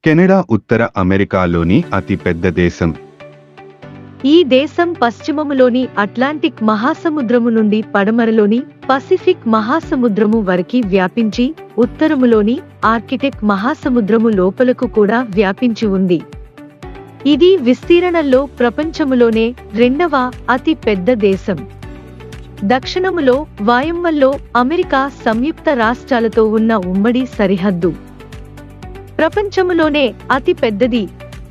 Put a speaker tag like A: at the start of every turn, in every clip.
A: Canada ఉత్తర అమెరికాలోని అతిపెద్ద దేశం.
B: ఈ దేశం పశ్చిమములోని అట్లాంటిక్ మహాసముద్రము నుండి పడమరలోని పసిఫిక్ మహాసముద్రము వరకి వ్యాపించి ఉత్తరములోని ఆర్కిటిక్ మహాసముద్రము లోపలకు కూడా వ్యాపించి ఉంది. ఇది విస్తీర్ణంలో ప్రపంచములోనే రెండవ అతి పెద్ద దేశం. దక్షిణములో వాయవ్యంలో అమెరికా సంయుక్త రాష్ట్రాలతో ఉన్న ఉమ్మడి సరిహద్దు. ప్రపంచములోనే అతి పెద్దది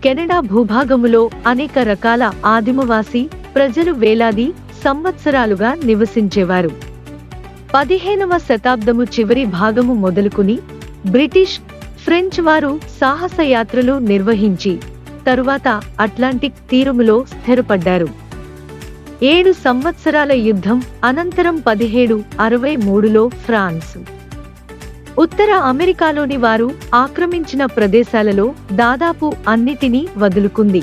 B: కెనడా. భూభాగములో అనేక రకాల ఆదిమవాసి ప్రజలు వేలాది సంవత్సరాలుగా నివసించేవారు. 15వ శతాబ్దము చివరి భాగము మొదలుకుని బ్రిటిష్, ఫ్రెంచ్ వారు సాహసయాత్రలు నిర్వహించి తరువాత అట్లాంటిక్ తీరములో స్థిరపడ్డారు. 7 సంవత్సరాల యుద్ధం అనంతరం 1763లో ఫ్రాన్స్ ఉత్తర అమెరికాలోని వారు ఆక్రమించిన ప్రదేశాలలో దాదాపు అన్నిటినీ వదులుకుంది.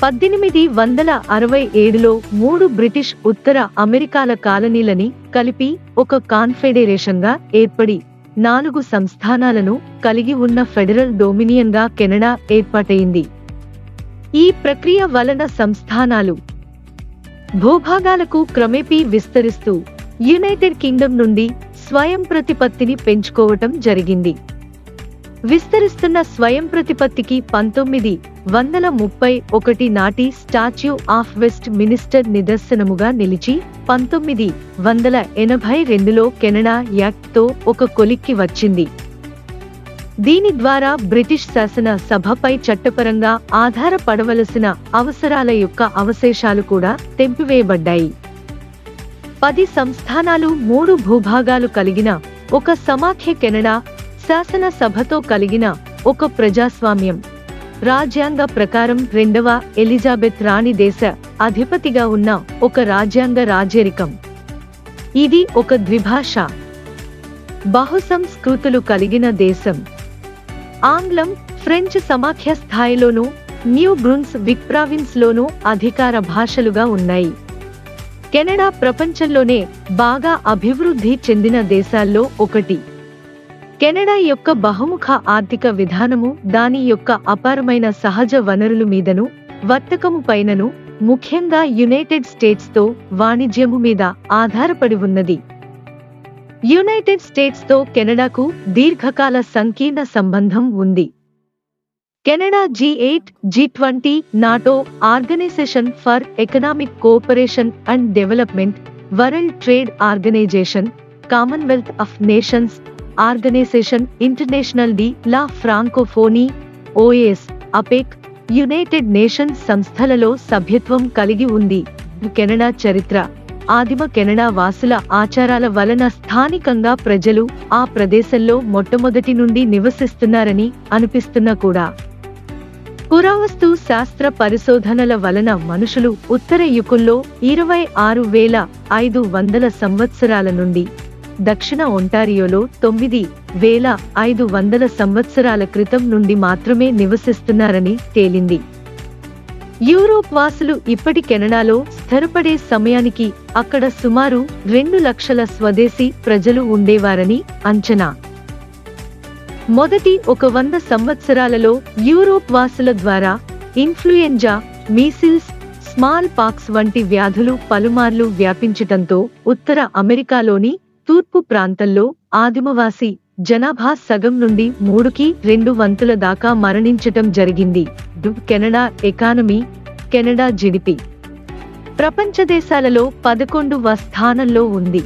B: 1867లో 3 బ్రిటిష్ ఉత్తర అమెరికాల కాలనీలని కలిపి ఒక కాన్ఫెడరేషన్గా ఏర్పడి 4 సంస్థానాలను కలిగి ఉన్న ఫెడరల్ డొమినియన్గా కెనడా ఏర్పాటైంది. ఈ ప్రక్రియ వలన సంస్థానాలు భూభాగాలకు క్రమేపీ విస్తరిస్తూ యునైటెడ్ కింగ్డమ్ నుండి స్వయం ప్రతిపత్తిని పెంచుకోవటం జరిగింది. విస్తరిస్తున్న స్వయం ప్రతిపత్తికి 1931 నాటి స్టాచ్యూ ఆఫ్ వెస్ట్ మినిస్టర్ నిదర్శనముగా నిలిచి 1982లో కెనడా యాక్ట్తో ఒక కొలిక్కి వచ్చింది. దీని ద్వారా బ్రిటిష్ శాసన సభపై చట్టపరంగా ఆధారపడవలసిన అవసరాల యొక్క అవశేషాలు కూడా తెంపివేయబడ్డాయి. 10 సంస్థానాలు 3 భూభాగాలు కలిగిన ఒక సమాఖ్య కెనడా శాసన సభతో కలిగిన ఒక ప్రజాస్వామ్యం. రాజ్యాంగ ప్రకారం 2వ ఎలిజాబెత్ రాణి దేశ అధిపతిగా ఉన్న ఒక రాజ్యాంగ రాజరికం. ఇది ఒక ద్విభాషా బహుసంస్కృతులు కలిగిన దేశం. ఆంగ్లం, ఫ్రెంచ్ సమాఖ్య స్థాయిలోనూ న్యూ బ్రున్స్ విక్ ప్రావిన్స్ లోనూ అధికార భాషలుగా ఉన్నాయి. కెనడా ప్రపంచంలోనే బాగా అభివృద్ధి చెందిన దేశాల్లో ఒకటి. కెనడా యొక్క బహుముఖ ఆర్థిక విధానము దాని యొక్క అపారమైన సహజ వనరుల మీదను వర్తకము పైనను ముఖ్యంగా యునైటెడ్ స్టేట్స్తో వాణిజ్యము మీద ఆధారపడి ఉన్నది. యునైటెడ్ స్టేట్స్తో కెనడాకు దీర్ఘకాల సంకీర్ణ సంబంధం ఉంది. Canada G8, G20, NATO, organisation for economic cooperation and development, world trade organisation, commonwealth of nations organisation, international de la Francophonie, OAS, APEC, United Nations సంస్థలలో సభ్యత్వం కలిగి ఉంది. కెనడా చరిత్ర ఆదిమ కెనడా వాసుల ఆచారాల వలన స్థానికంగా ప్రజలు ఆ ప్రదేశంలో మొట్టమొదటి నుండి నివసిస్తున్నారని అనిపిస్తున్నా కూడా పురావస్తు శాస్త్ర పరిశోధనల వలన మనుషులు ఉత్తర యుగంలో 26,500 సంవత్సరాల నుండి దక్షిణ ఒంటారియోలో 9,500 సంవత్సరాల క్రితం నుండి మాత్రమే నివసిస్తున్నారని తేలింది. యూరోప్ వాసులు ఇప్పటి కెనడాలో స్థిరపడే సమయానికి అక్కడ సుమారు 2 లక్షల స్వదేశీ ప్రజలు ఉండేవారని అంచనా. మొదటి 100 సంవత్సరాలలో యూరోప్ వాసుల ద్వారా ఇన్ఫ్లుయెంజా, మీసిల్స్, స్మాల్ పాక్స్ వంటి వ్యాధులు పలుమార్లు వ్యాపించటంతో ఉత్తర అమెరికాలోని తూర్పు ప్రాంతంలో ఆదిమవాసి జనాభా సగం నుండి 3కి 2 వంతుల దాకా మరణించటం జరిగింది. కెనడా ఎకానమీ కెనడా GDP ప్రపంచ దేశాలలో 11వ స్థానంలో ఉంది.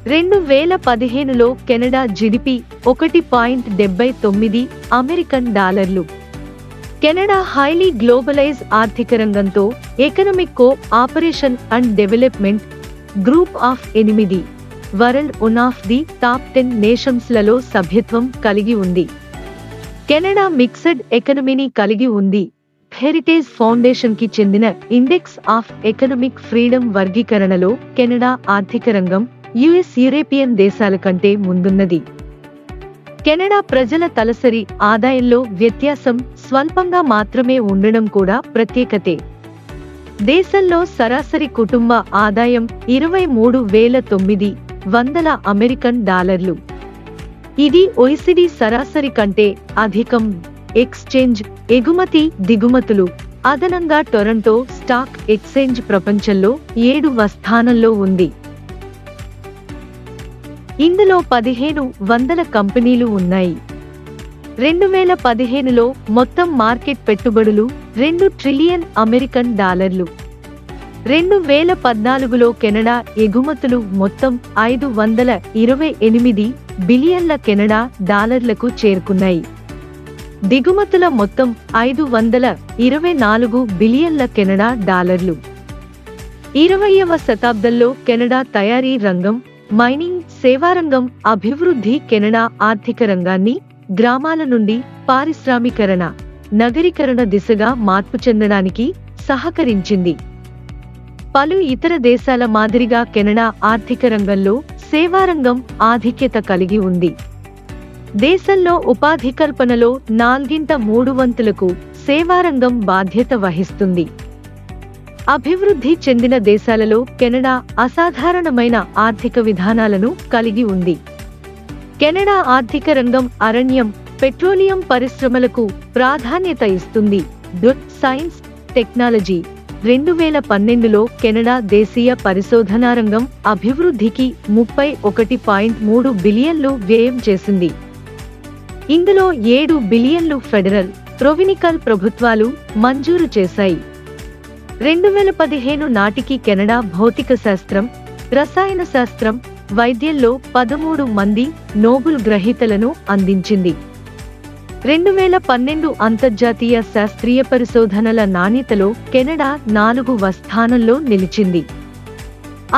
B: 2015లో కెనడా GDP $1.79 అమెరికన్ డాలర్లు. కెనడా హైలీ గ్లోబలైజ్ ఆర్థిక రంగంతో economic cooperation and development group of 8 world one of the top 10 నేషన్స్లలో సభ్యత్వం కలిగి ఉంది. కెనడా మిక్స్డ్ ఎకనమీని కలిగి ఉంది. హెరిటేజ్ ఫౌండేషన్ కి చెందిన ఇండెక్స్ ఆఫ్ ఎకనామిక్ ఫ్రీడమ్ వర్గీకరణలో కెనడా ఆర్థిక రంగం యుఎస్ యూరోపియన్ దేశాల కంటే ముందున్నది. కెనడా ప్రజల తలసరి ఆదాయంలో వ్యత్యాసం స్వల్పంగా మాత్రమే ఉండడం కూడా ప్రత్యేకతే. దేశంలో సరాసరి కుటుంబ ఆదాయం $23,900 అమెరికన్ డాలర్లు. ఇది OECD సరాసరి కంటే అధికం. ఎక్స్చేంజ్ ఎగుమతి దిగుమతులు అదనంగా టొరంటో స్టాక్ ఎక్స్చేంజ్ ప్రపంచంలో 7వ స్థానంలో ఉంది. ఇందులో 1500 కంపెనీలు ఉన్నాయి. 2015లో మొత్తం మార్కెట్ పెట్టుబడులు $2 ట్రిలియన్. 2014లో కెనడా ఎగుమతులు మొత్తం $528 బిలియన్ల కెనడా డాలర్లకు చేరుకున్నాయి. దిగుమతుల మొత్తం $524 బిలియన్ల కెనడా డాలర్లు. 20వ శతాబ్దంలో కెనడా తయారీ రంగం, మైనింగ్, సేవారంగం అభివృద్ధి కెనడా ఆర్థిక రంగాన్ని గ్రామాల నుండి పారిశ్రామికరణ, నగరీకరణ దిశగా మార్పు చెందడానికి సహకరించింది. పలు ఇతర దేశాల మాదిరిగా కెనడా ఆర్థిక రంగంలో సేవారంగం ఆధిక్యత కలిగి ఉంది. దేశంలో ఉపాధి కల్పనలో 4/3 సేవారంగం బాధ్యత వహిస్తుంది. అభివృద్ధి చెందిన దేశాలలో కెనడా అసాధారణమైన ఆర్థిక విధానాలను కలిగి ఉంది. కెనడా ఆర్థిక రంగం అరణ్యం, పెట్రోలియం పరిశ్రమలకు ప్రాధాన్యత ఇస్తుంది. సైన్స్, టెక్నాలజీ 2012లో కెనడా దేశీయ పరిశోధనా రంగం అభివృద్ధికి $31.3 బిలియన్లు వ్యయం చేసింది. ఇందులో $7 బిలియన్లు ఫెడరల్, ప్రొవిన్షియల్ ప్రభుత్వాలు మంజూరు చేశాయి. 2015 నాటికి కెనడా భౌతిక శాస్త్రం, రసాయన శాస్త్రం, వైద్యంలో 13 మంది నోబెల్ గ్రహీతలను అందించింది. 2012 అంతర్జాతీయ శాస్త్రీయ పరిశోధనల నాణ్యతలో కెనడా 4వ స్థానంలో నిలిచింది.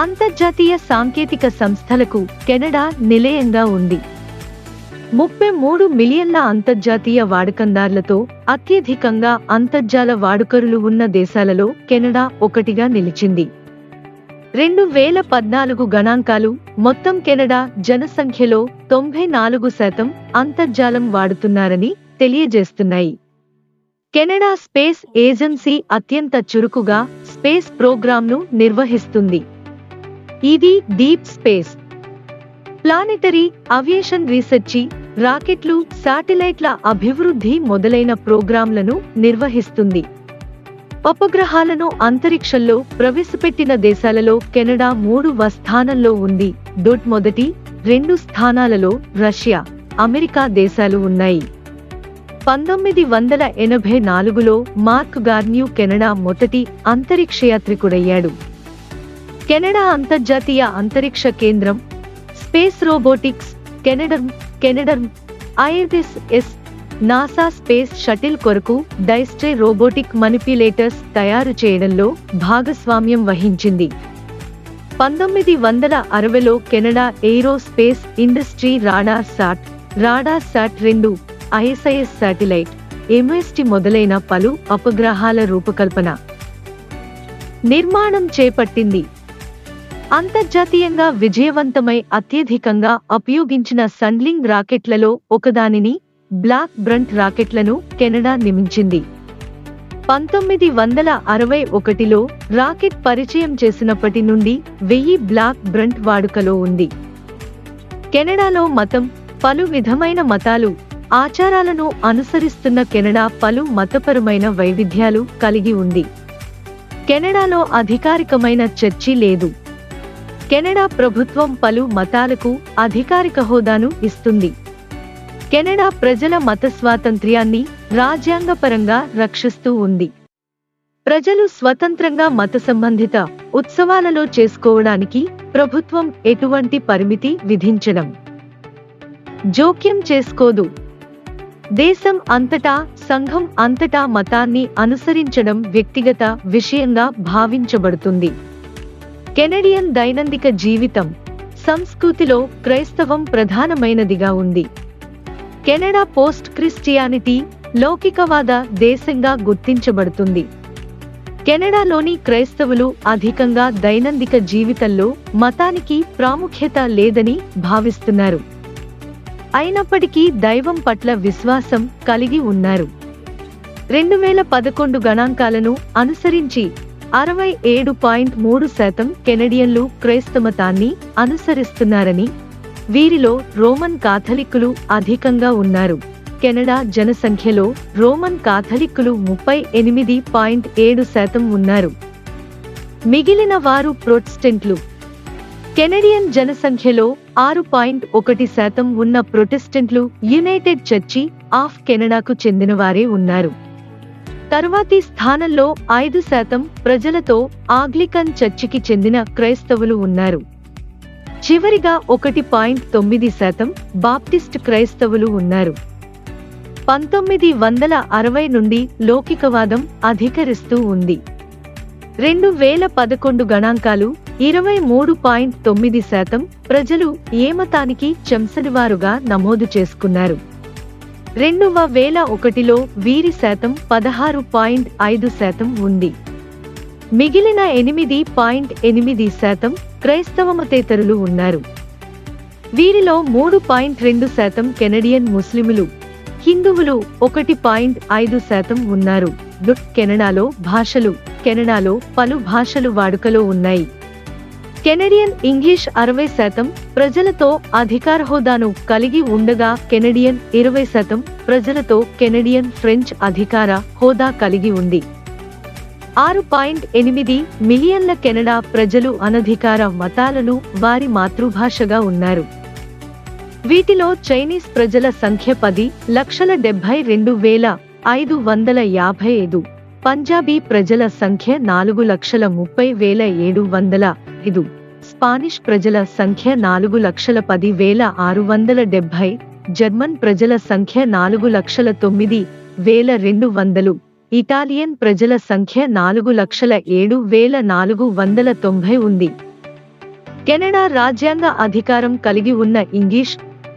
B: అంతర్జాతీయ సాంకేతిక సంస్థలకు కెనడా నిలయంగా ఉంది. 33 మిలియన్ల అంతర్జాతీయ వాడకందార్లతో అత్యధికంగా అంతర్జాల వాడుకరులు ఉన్న దేశాలలో కెనడా ఒకటిగా నిలిచింది. 2014 గణాంకాలు మొత్తం కెనడా జనసంఖ్యలో 94% అంతర్జాలం వాడుతున్నారని తెలియజేస్తున్నాయి. కెనడా స్పేస్ ఏజెన్సీ అత్యంత చురుకుగా స్పేస్ ప్రోగ్రాంను నిర్వహిస్తుంది. ఇది deep space, planetary aviation research, రాకెట్లు, శాటిలైట్ల అభివృద్ధి మొదలైన ప్రోగ్రాంలను నిర్వహిస్తుంది. ఉపగ్రహాలను అంతరిక్షంలో ప్రవేశపెట్టిన దేశాలలో కెనడా 3వ స్థానంలో ఉంది. మొదటి 2 స్థానాలలో రష్యా, అమెరికా దేశాలు ఉన్నాయి. 1984లో మార్క్ గార్న్యూ కెనడా మొదటి అంతరిక్షయాత్రికుడయ్యాడు. కెనడా అంతర్జాతీయ అంతరిక్ష కేంద్రం, space robotics, Canadarm, ISS, NASA space shuttle కొరకు డైస్ట్రే రోబోటిక్ మానిప్యులేటర్స్ తయారు చేయడంలో భాగస్వామ్యం వహించింది. 1960లో Canada aerospace industry radar sat 2, ISIS శాటిలైట్, MST మొదలైన పలు ఉపగ్రహాల రూపకల్పన, నిర్మాణం చేపట్టింది. అంతర్జాతీయంగా విజయవంతమై అత్యధికంగా ఉపయోగించిన సన్లింగ్ రాకెట్లలో ఒకదానిని, బ్లాక్ బ్రంట్ రాకెట్లను కెనడా నిర్మించింది. 1961లో రాకెట్ పరిచయం చేసినప్పటి నుండి 1000 బ్లాక్ బ్రంట్ వాడుకలో ఉంది. కెనడాలో మతం, పలు విధమైన మతాలు, ఆచారాలను అనుసరిస్తున్న కెనడా పలు మతపరమైన వైవిధ్యాలు కలిగి ఉంది. కెనడాలో అధికారికమైన చర్చి లేదు. కెనడా ప్రభుత్వం పలు మతాలకు అధికారిక హోదాను ఇస్తుంది. కెనడా ప్రజల మత స్వాతంత్ర్యాన్ని రాజ్యాంగపరంగా రక్షిస్తూ ఉంది. ప్రజలు స్వతంత్రంగా మత సంబంధిత ఉత్సవాలలో చేసుకోవడానికి ప్రభుత్వం ఎటువంటి పరిమితి విధించడం, జోక్యం చేసుకోదు. దేశం అంతటా, సంఘం అంతటా మతాన్ని అనుసరించడం వ్యక్తిగత విషయంగా భావించబడుతుంది. కెనడియన్ దైనందిక జీవితం, సంస్కృతిలో క్రైస్తవం ప్రధానమైనదిగా ఉంది. కెనడా పోస్ట్ క్రిస్టియానిటీ లౌకికవాద దేశంగా గుర్తించబడుతుంది. కెనడాలోని క్రైస్తవులు అధికంగా దైనందిక జీవితంలో మతానికి ప్రాముఖ్యత లేదని భావిస్తున్నారు. అయినప్పటికీ దైవం పట్ల విశ్వాసం కలిగి ఉన్నారు. 2011 గణాంకాలను అనుసరించి 67.3% కెనడియన్లు క్రైస్తమతాన్ని అనుసరిస్తున్నారని, వీరిలో రోమన్ కాథలిక్కులు అధికంగా ఉన్నారు. కెనడా జనసంఖ్యలో రోమన్ కాథలిక్కులు 38.7% ఉన్నారు. మిగిలిన వారు ప్రొటెస్టెంట్లు. కెనడియన్ జనసంఖ్యలో 6.1% ఉన్న ప్రొటెస్టెంట్లు యునైటెడ్ చర్చి ఆఫ్ కెనడాకు చెందినవారే ఉన్నారు. తరువాతి స్థానంలో 5% ప్రజలతో ఆంగ్లికన్ చర్చికి చెందిన క్రైస్తవులు ఉన్నారు. చివరిగా 1.9% బాప్టిస్ట్ క్రైస్తవులు ఉన్నారు. 1960 నుండి లౌకికవాదం అధికరిస్తూ ఉంది. 2011 గణాంకాలు 23.9% ప్రజలు ఏ మతానికి చెందినవారుగా నమోదు చేసుకున్నారు. 2001లో వీరి శాతం 16.5% ఉంది. మిగిలిన 8.8% క్రైస్తవమతేతరులు ఉన్నారు. వీరిలో 3.2% కెనడియన్ ముస్లిములు, హిందువులు 1.5% ఉన్నారు. కెనడాలో భాషలు. కెనడాలో పలు భాషలు వాడుకలో ఉన్నాయి. కెనడియన్ ఇంగ్లీష్ 60% ప్రజలతో అధికార హోదాను కలిగి ఉండగా కెనడియన్ 20% ప్రజలతో కెనడియన్ ఫ్రెంచ్ అధికార హోదా కలిగి ఉంది. 6.8 మిలియన్ల కెనడా ప్రజలు అనధికార మతాలను వారి మాతృభాషగా ఉన్నారు. వీటిలో చైనీస్ ప్రజల సంఖ్య 10,72,555, పంజాబీ ప్రజల సంఖ్య 4,30,705, స్పానిష్ ప్రజల సంఖ్య 4,10,670, జర్మన్ ప్రజల సంఖ్య 4,09,200, ఇటాలియన్ ప్రజల సంఖ్య 4,07,490 ఉంది. కెనడా రాజ్యాంగ అధికారం కలిగి ఉన్న ఇంగ్లీష్,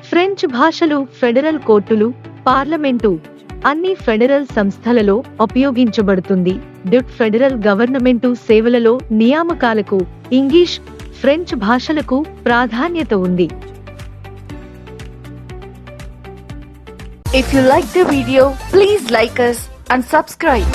B: ఫ్రెంచ్ భాషలు ఫెడరల్ కోర్టులు, పార్లమెంటు, అన్ని ఫెడరల్ సంస్థలలో ఉపయోగించబడుతుంది. ఫెడరల్ గవర్నమెంటు సేవలలో నియామకాలకు ఇంగ్లీష్, ఫ్రెంచ్ భాషలకు ప్రాధాన్యత ఉంది.
C: If you like the video, please like us and subscribe.